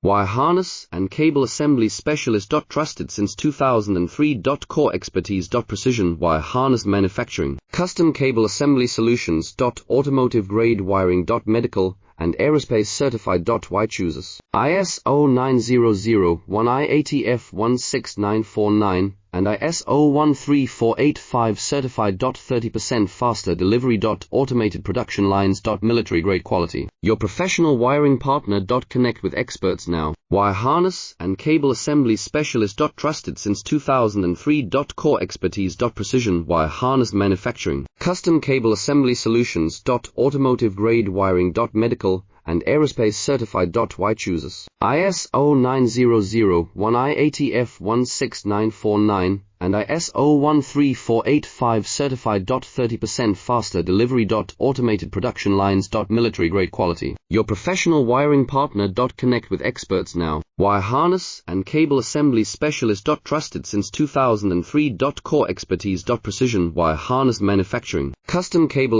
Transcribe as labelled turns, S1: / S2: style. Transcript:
S1: Wire harness and cable assembly specialist. Trusted since 2003. Core expertise. Precision wire harness manufacturing, custom cable assembly solutions. Automotive grade wiring. Medical and aerospace certified. Why chooses ISO 9001 IATF 16949 and ISO 13485 certified. 30% faster delivery. Automated production lines. Military grade quality. Your professional wiring partner. Connect with experts now. Wire harness and cable assembly specialist. Trusted since 2003. Core expertise. Precision wire harness manufacturing, custom cable assembly solutions. Automotive grade wiring. Medical and aerospace certified. Why chooses ISO 9001 IATF 16949 and ISO 13485 certified. 30% faster delivery. Automated production lines. Military grade quality. Your professional wiring partner. Connect with experts now. Wire harness and cable assembly specialist. Trusted since 2003. Core expertise. Precision wire harness manufacturing, custom cable